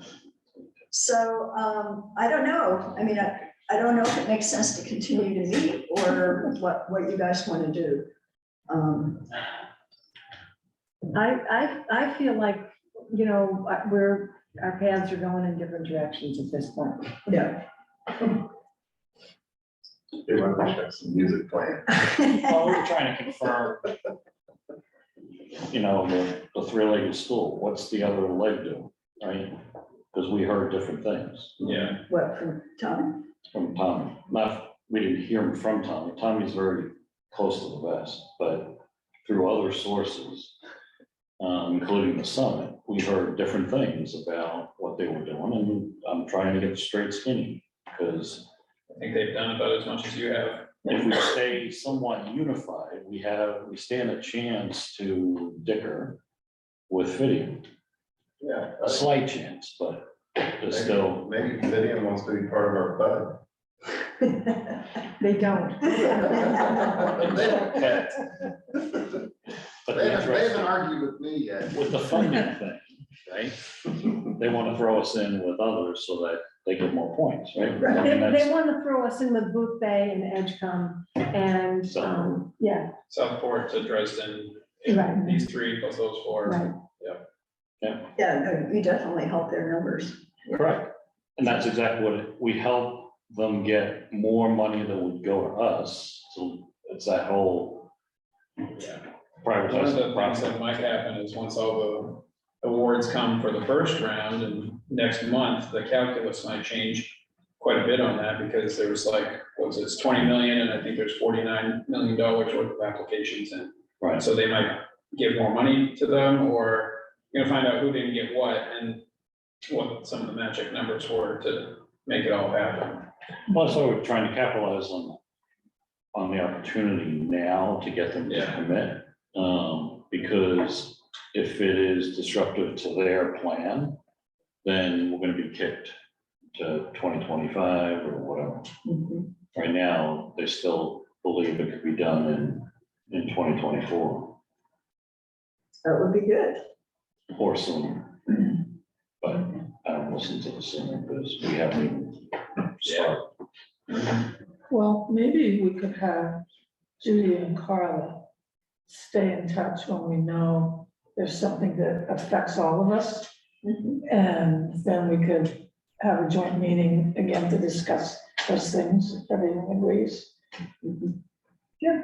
So, I don't know, I mean, I don't know if it makes sense to continue to meet or what you guys want to do. I feel like, our paths are going in different directions at this point. Yeah. They want to have some music playing. Well, we're trying to confirm, the three-legged stool, what's the other leg doing, right? Because we heard different things Yeah, What, from Tom? from Tommy. We didn't hear them from Tommy. Tommy's very close to the vest, but through other sources, including the summit, we heard different things about what they were doing, and I'm trying to get straight skinny, because I think they've done about as much as you have. if we stay somewhat unified, we stand a chance to dicker with Fidium. Yeah. A slight chance, but there's still, Maybe Fidium wants to be part of our bud. They don't. They but the haven't interesting, argued with me yet. with the funding thing, right? They want to throw us in with others so that they get more points, right? I mean, They that's- want to throw us in with Booth Bay and Edgecombe and, yeah, Southport to Dresden, right, these three plus those four. right. Yeah, no, you definitely help their numbers. Correct. And that's exactly what we help them get more money that would go to us. So it's that whole Yeah. One of privatizing the the things process. that might happen is once all the awards come for the first round and next month, the calculus might change quite a bit on that because there was like, what's it, 20 million, and I think there's $49 million worth of applications in. Right. So they might give more money to them, or you're gonna find out who didn't get what and what some of the magic numbers were to make it all happen. Plus, we're trying to capitalize on the opportunity now to get them to Yeah. commit. Because if it is disruptive to their plan, then we're gonna be kicked to 2025 or whatever. Mhm. Right now, they still believe it could be done in 2024 That would be good. or sooner. But I don't listen to the sooner because we haven't even started. Well, maybe we could have Judy and Carla stay in touch when we know there's something that affects all of us. Mhm. And then we could have a joint meeting again to discuss those things, if everyone agrees. Mhm. Yeah,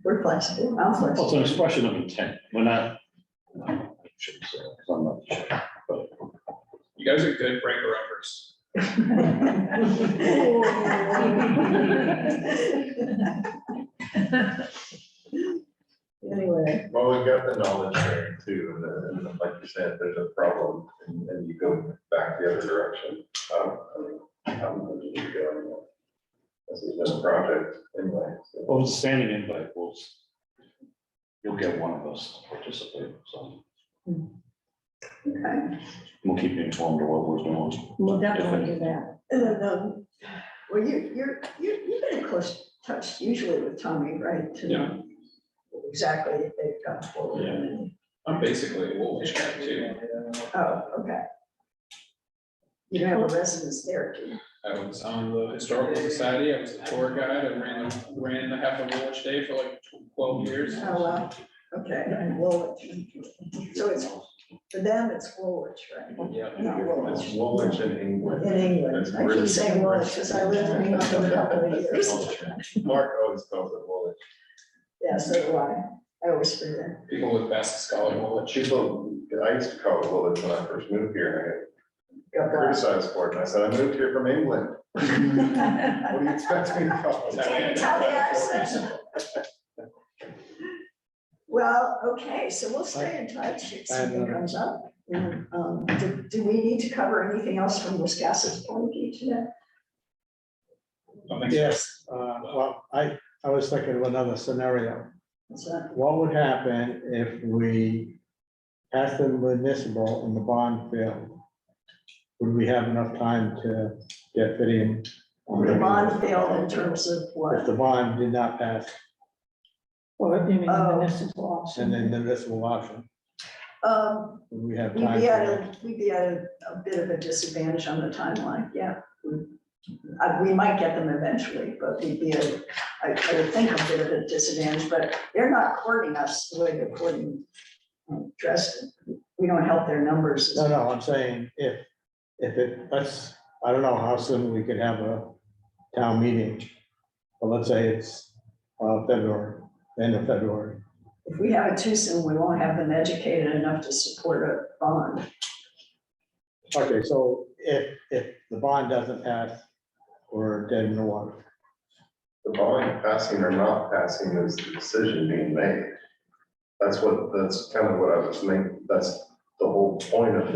we're flexible, I'm Well, it's flexible. an expression of intent. We're not, I shouldn't say, 'cause I'm not sure, but You guys are good breaker uppers. Anyway, Well, we've got the knowledge sharing too, and then, like you said, there's a problem and you go back the other direction. How would you go? This has been a project anyway. So. what was the standing invite? You'll get one of us to participate, so okay. we'll keep you informed of what we're doing. We'll definitely do that. Well, you've been in close touch usually with Tommy, right? To know exactly if they've got forward. Yeah. I'm basically a Woolwich guy too. Oh, okay. You don't have a residence there, do you? I was on the historical society, I was the tour guide, I ran the half of Woolwich Day for like 12 years. Oh, wow, okay, Woolwich. So it's, for them, it's Woolwich, right? Yeah. Not Woolwich. It's Woolwich in England. In England, I keep saying Woolwich because I lived in England for a couple of years. Mark always calls it Woolwich. Yeah, so do I. I always forget. People with best scholar Woolwich. People, I used to call it Woolwich when I first moved here, God and I got criticized for it, and I said, I moved here from England. What do you expect me to call it? Italian accent. Well, okay, so we'll stay in touch if something comes up. And, do we need to cover anything else from Wiscasset's point of view today? I think so. Yes, well, I was thinking of another scenario. What's that? What would happen if we passed the municipal and the bond failed? Would we have enough time to get Fidium? The bond failed in terms of If what? the bond did not pass, Or you mean the Oh. municipal option? and then the municipal auction, would we have We'd time? be for at that? we'd be at a bit of a disadvantage on the timeline, yeah. We might get them eventually, but we'd be I would think a bit of a disadvantage, but they're not courting us the way they're courting Dresden. We don't help their numbers. No, I'm saying if I don't know how soon we could have a town meeting. But let's say it's February, end of February. If we have it too soon, we won't have them educated enough to support a bond. Okay, so if the bond doesn't pass, we're dead in the water. The bond passing or not passing is the decision being made. That's kind of what I was making, that's the whole point of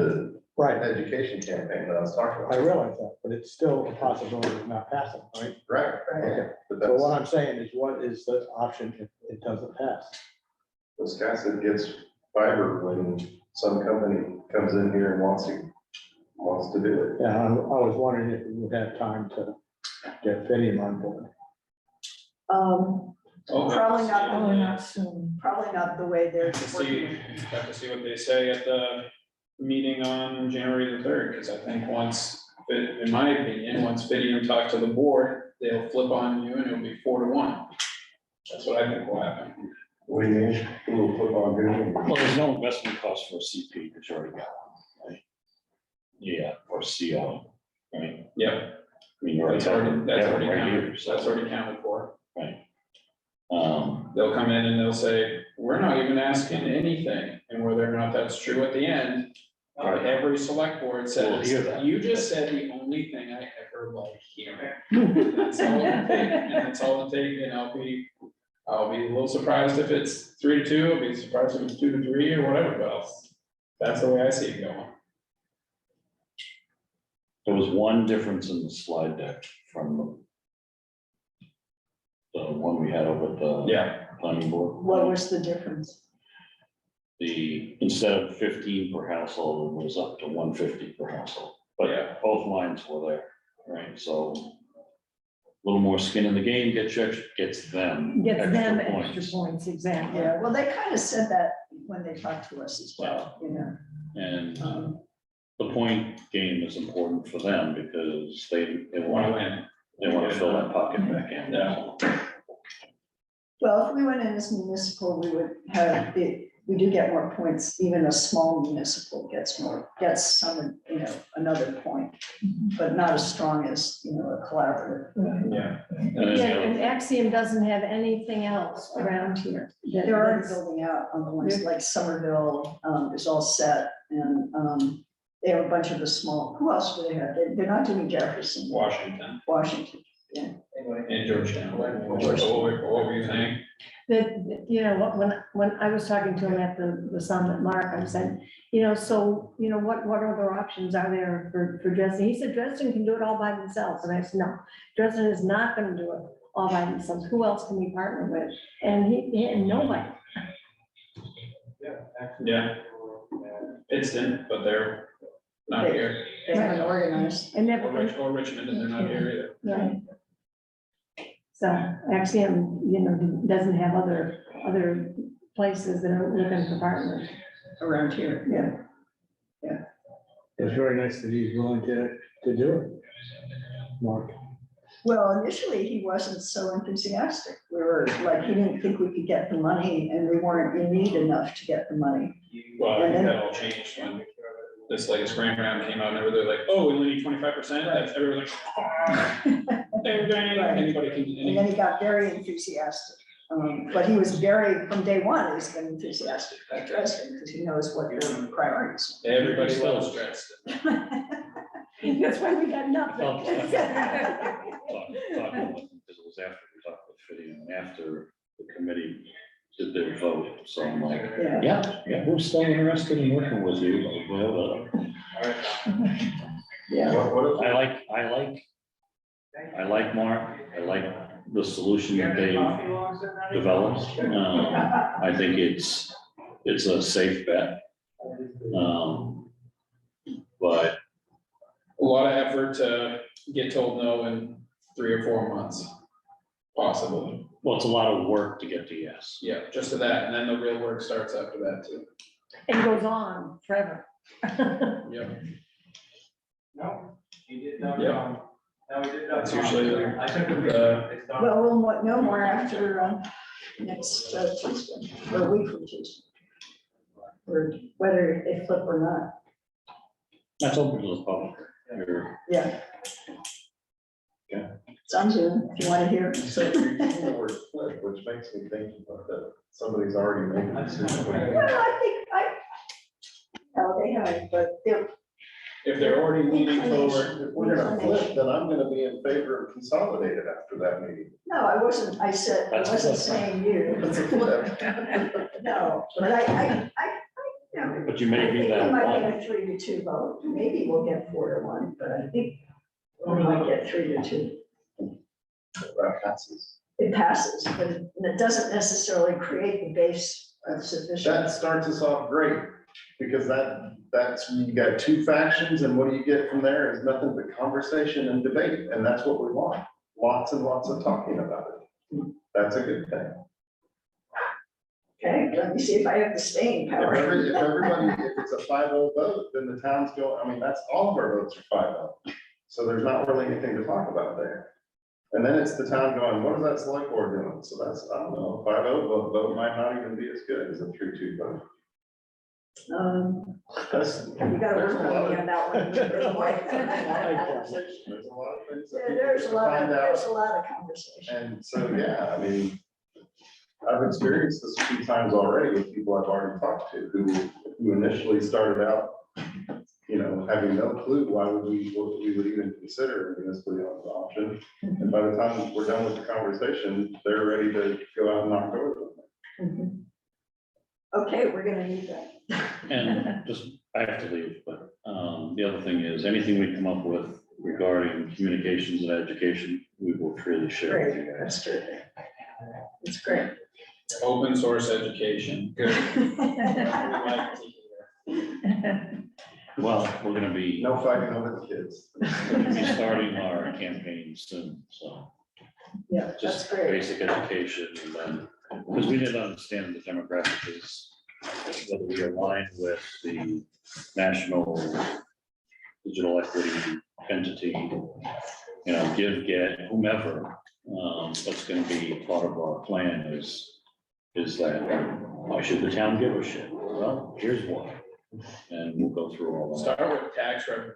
Right, education campaign that I was talking I about. realize that, but it's still a possibility of not passing, right? Right. Okay. But So what that's, I'm saying is, what is the option if it doesn't pass? Wisconsin gets fiber when some company comes in here and wants to do it. Yeah, I was wondering if we would have time to get Fidium on board. Probably Probably not, not soon. probably not the way they're Have to working. see, have to see what they say at the meeting on January the 3rd, because I think once, in my opinion, once Fidium talks to the board, they'll flip on you and it'll be 4-1. That's what I think will happen. What do you mean? A little flip on Google. Well, there's no investment cost for a CP, because you already got one, right? Yeah, or CO, right? Yep, I mean, you're that's already, already, that's yeah, already right counted, here, so, that's already counted for. right. They'll come in and they'll say, we're not even asking anything, and whether or not that's true at the end, Right. every select board We'll says, hear that. you just said the only thing I ever like hearing. That's all it'll take, and that's all it'll take, and I'll be a little surprised if it's 3-2, I'll be surprised if it's 2-3 or whatever, but that's the way I see it going. There was one difference in the slide deck from the one we had over at the Yeah, planning board. What was the difference? Instead of 15 per household, it was up to 150 per household. But Yeah. both lines were there, right? So a little more skin in the game gets them. Gets them points. extra points, exactly. Yeah, well, they kind of said that when they talked to us as well, you know. And the point game is important for them because they wanna want win. to fill that pocket back in. Yeah. Well, if we went in as municipal, we would have, we do get more points, even a small municipal gets some, you know, another point, but not as strong as, you know, a collaborative. Yeah. And then the Yeah, other- and Axiom doesn't have anything else around here. They're already building out on the ones like Somerville, is all set, and, they have a bunch of the small, who else do they have? They're not doing Jefferson, Washington Washington. and Georgetown. What were you saying? That, you know, when I was talking to him at the summit, Mark, I said, you know, so, you know, what other options are there for Dresden? He said Dresden can do it all by themselves. And I said, no, Dresden is not gonna do it all by themselves. Who else can we partner with? And and nobody. Yeah. Pittston, but they're not here. They haven't organized. And Or never, or Richmond, and they're not here either. right. So Axiom, you know, doesn't have other places that are looking for partners. Around here, yeah. It's very nice that he's willing to do it. Mark, Well, initially, he wasn't so enthusiastic. We were like, he didn't think we could get the money, and we weren't in need enough to get the money. Well, I think that all changed when this latest grant round came out, and they were like, oh, we only need 25%, that's, everyone was like, "Ah, dang, dang." Right. Anybody can, And then he got very enthusiastic. But he was from day one, he's been enthusiastic about Dresden, because he knows what their priorities everybody loves Dresden. That's why we got nothing. Talking with them, because it was after we talked with Fidium, after the committee did their vote, so I'm like, Yeah, yeah, we're still interested in working with you, like, well, yeah. What I like Mark, I like the solution that they developed. I think it's a safe bet. But A lot of effort to get told no in 3 or 4 months, possibly. well, it's a lot of work to get to yes. Yeah, just to that, and then the real work starts after that too. It goes on forever. Yep. No, he did not. Yep. No, he did not. That's usually I took the the- it's done. Well, we'll know more after next Tuesday, or a week from Tuesday. Or whether they flip or not. That's open to the public. You're- Yeah. Yeah. It's on Zoom, if you want to hear. So you're using the word flip, which makes me think that somebody's already made a decision. Well, no, they haven't, but they're, if they're already leaning forward, If we're gonna flip, then I'm gonna be in favor of consolidated after that meeting. no, I wasn't, I said, I That's wasn't flip. saying you. It's a flip. No, but I Yeah, But you may be I think that we might one. get a 3-2 vote, maybe we'll get 4-1, but I think we might get 3-2. That passes. It passes, but it doesn't necessarily create the base of sufficient. That starts us off great, because that's, you got two factions, and what do you get from there is nothing but conversation and debate, and that's what we want. Lots and lots of talking about it. That's a good thing. Okay, let me see if I have the staying If power. everybody, if it's a 5-0 vote, then the town's go, I mean, that's, all of our votes are 5-0. So there's not really anything to talk about there. And then it's the town going, what is that select board doing? So that's, I don't know, 5-0 vote might not even be as good as a 3-2 vote. That's, You gotta work on me on that one. there's a lot of conversation, there's a lot of things. that Yeah, there's a people lot of, find out. there's a lot of conversation. And so, yeah, I mean, I've experienced this a few times already with people I've already talked to who initially started out, you know, having no clue why would we would even consider a municipally owned option. And by the time we're done with the conversation, they're ready to go out and knock doors with me. Mhm. Okay, we're gonna need that. And just, I have to leave, but the other thing is, anything we come up with regarding communications and education, we will freely share with Great, you guys. that's terrific. It's great. Open source education, good. We like to hear. Well, we're gonna be, No fighting over the kids. we're gonna be starting our campaign soon, so Yeah, that's just great. basic education, and then, because we didn't understand the demographic is whether we align with the national digital equity entity, you know, give, get, whomever, what's gonna be part of our plan is that, why should the town give a shit? Well, here's why. And we'll go through all that. Start with tax revenue,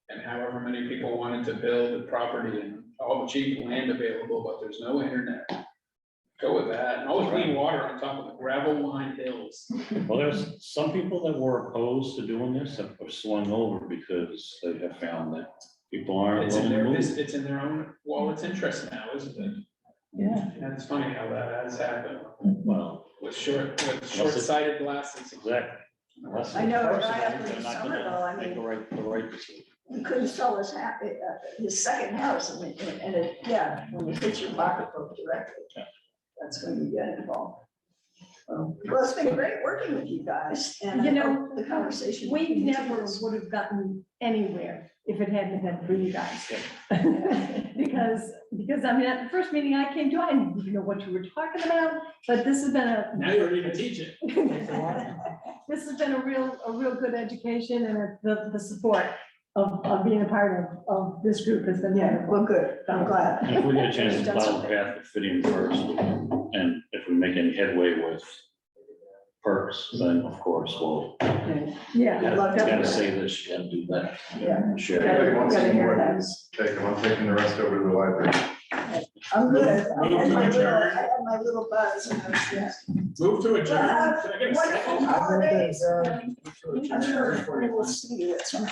and however many people wanted to build the property and all the cheap land available, but there's no internet. Go with that, and always clean water on top of the gravel lined hills. Well, there's some people that were opposed to doing this have swung over because they have found that people aren't It's in willing to their, move. it's in their own wallet's interest now, isn't it? Yeah. And it's funny how that has happened Well, with short-sighted glasses. exactly. Unless I know a it's guy up personal, in they're not Somerville, gonna I make mean- the right decision. He couldn't sell his second house, and it, yeah, when it hits your pocketbook directly, Yeah. that's when you get involved. Well, it's been great working with you guys, and I You know, hope the conversation. We never continues. would have gotten anywhere if it hadn't been for you guys. Because I mean, at the first meeting I came to, I didn't even know what you were talking about, but this has been Now you're ready to teach it. this has been a real good education, and the support of being a part of this group has been Yeah, wonderful. well, good, I'm glad. And if we get a chance to That's follow the path of fitting first, and if we make any headway with perks, then of course we'll, Yeah, Good luck. gotta say this, you gotta do that. Yeah. Share. Anybody wants Gotta any hear more, that. please take them, I'm taking the rest over to the library. I'm good. I Move had to my little, I adjourn. had my little buzz and I was, yeah. Move to adjourn. Well, Can I get a wonderful second? holidays. I'm sure we will see you at some